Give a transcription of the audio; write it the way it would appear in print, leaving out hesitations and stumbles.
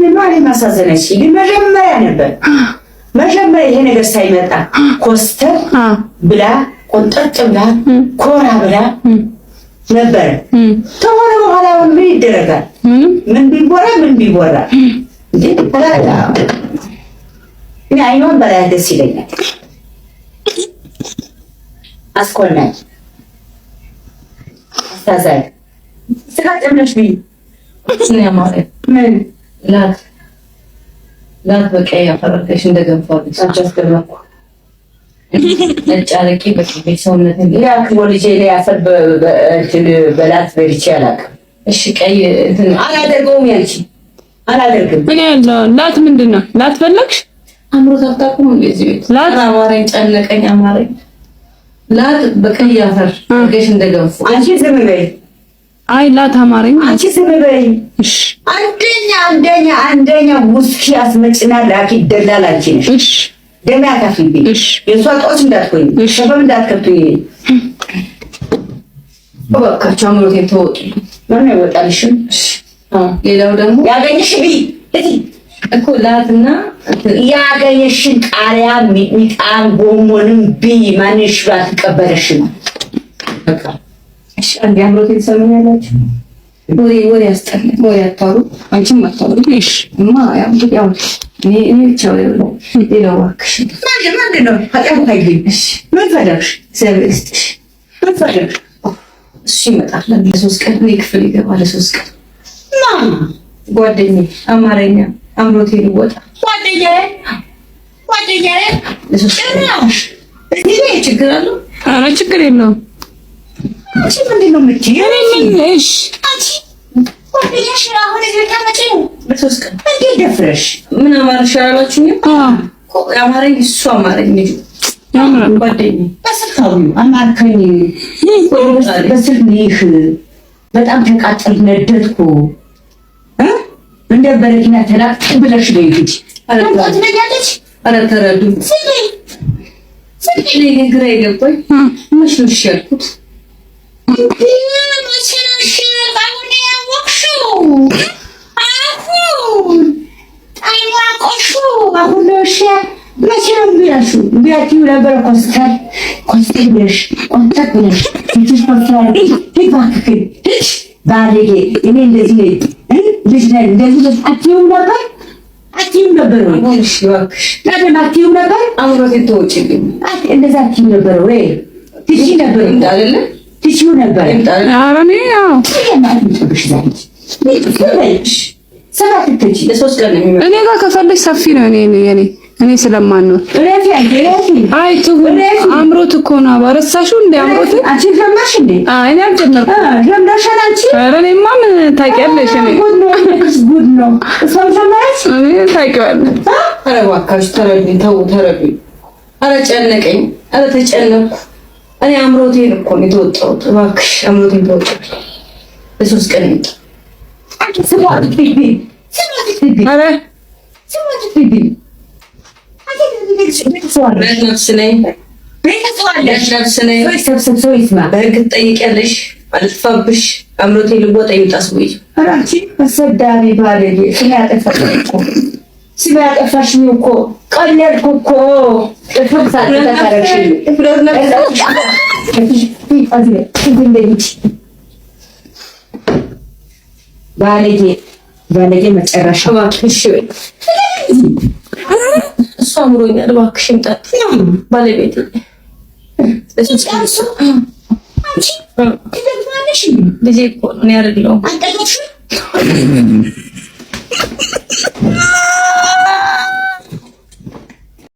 ለማሪ ማሳዘነች መጀመሪያ ይሄ ነገር ሳይመጣ ኮስተር ብላ ቆንጠጥ ብላ ኮራ ብላ ነበር። ተሆነ በኋላ ምን ይደረጋል? ምን ቢወራ እንዴ ተላላ እኔ አይኖን በላይ ደስ ይለኛል። አስኮልናል አስተዛይ ስጋጥምነሽ ቢ እኔ ማለት ምን ላት በቀይ አፈረከሽ እንደገንፋለች አጫስከረኩ ነጫለቂ በቅቤ ሰውነትን ያክቦልጄ ላይ አፈር በላት በልቼ አላውቅም። እሺ ቀይ እንትን አላደርገውም ያንቺ አላደርግም። እኔ ያለው ላት ምንድነው? ላት ፈለግሽ? አምሮ ታጣቁም እንደዚህ ቤት ላት አማረኝ ጨነቀኝ አማረኝ ላት በቀይ አፈር ገሽ እንደገንፉ አንቺ ዝም በይ። አይ ላት አማረኝ አንቺ ዝም በይ። እሺ አንደኛ ውስኪ አስመጭና ላኪ ደላላ አንቺ ነሽ። እሺ ደም ያካፍልኝ። እሺ የሷ ጦስ እንዳትሆኝ ሸበብ እንዳትከቱኝ። በቃቸው አምሮቴ ተወጡ ማን ያወጣልሽ? እሺ ሌላው ደግሞ ያገኘሽ ቢ እኮ ላትና ያገኘሽን ቃሪያ ሚጥሚጣን ጎመንም ቢ ማንሽ ባትቀበለሽ ነው። በቃ እሺ አንዴ አምሮቴ ተሰማኛላችሁ። ወይ ያስጠላ ወይ አታሩ አንቺም አታሩ። እሺ እማ ያው እኔ ብቻው ነው ሌላው ዋክሽ ማን ነው አጣው ታይኝ። እሺ ምን ፈለግሽ? service ምን ፈለግሽ? እሺ ይመጣል ለሶስት ቀን እኔ ክፍል ይገባል ለሶስት ቀን ማማ ጓደኛዬ አማርኛ አምሮቴ ልወጣ ጓደኛዬ ለሶስት ቀን እዚህ ችግር አለው? ኧረ ችግር የለውም። እሺ ምንድን ነው የምትይው? እሺ አንቺ ጓደኛሽ አሁን እዚህ ታመጪ ነው ለሶስት ቀን እንዴት ደፍረሽ ምን አማርሽ አላችሁኝ? አማርኝ እሱ አማርኝ ልጅ ያምራል ጓደኛዬ በስልካው አማርከኝ በስልክ በጣም ተቃጠል ነደድኩ እንደ በረኪና ተላቅ ብለሽ ነው ይሄድ አንተ ትነኛለች። አረ ተረዱ ስለዚህ ግራ ይገባኝ መስሎሽ ያልኩት መስሎሽ አሁን ያወቅሽው አሁን አይዋቆሹ አሁን ለሽ መቼ ነው ቢያሹ ቢያቲው ነበር ኮስተር ብለሽ ቆንጠጥ ብለሽ ትንሽ ኮስተር ይባክክ ባለጌ እኔ እንደዚህ ልጅ ነኝ እንደዚህ አትይውም ነበር ወይ? እሺ እባክሽ ለምን አትይውም ነበር? አምሮቴ ተወጪልኝ እንደዛ አትይውም ነበር ወይ? ትቺ ነበር አይደለ? ትቺው ነበር አይደለ? ኧረ እኔ ያው ሰባት ትቺ ለሶስት ቀን ነው እኔ ጋር ከፈለሽ ሰፊ ነው እኔ ስለማንኖር አይ ትሁን አምሮት እኮ ነው አባረሳሽው እንደ አምሮት አንቺ ጀመርሽ እንዴ? አይ እኔ አልጀመርኩም። ጀምረሻል አንቺ? ኧረ እኔማ ምን ታውቂያለሽ? እኔ ጉድ ነው እሷም ጀመረች። እኔ ታውቂዋለሽ። ኧረ እባክሽ ተረዱኝ፣ ተው ተረዱኝ። ኧረ ጨነቀኝ፣ ኧረ ተጨነቅኩ። እኔ አምሮቴን እኮ ነው የተወጣሁት። እባክሽ አምሮቴን ተወጣሁ ለሶስት ቀን ነው። አንቺ ስሟት ቢቢ ኧረ ስሟት ቢቢ በህግ ትጠይቂያለሽ። አልጥፋብሽ አምሮቴ ልወጣ ይውጣስ ወይ አንቺ አሰዳቢ ባለጌ ስም ያጠፋሽኝ እኮ ቀለድኩ እኮ ባለጌ መጨረሻ እባክሽ እሱ አምሮኛል። እባክሽ ምጣት ባለቤቴ ለሶስት ቀን አንቺ ትደግማለሽ ልጄ እኮ ነው ያደርግለው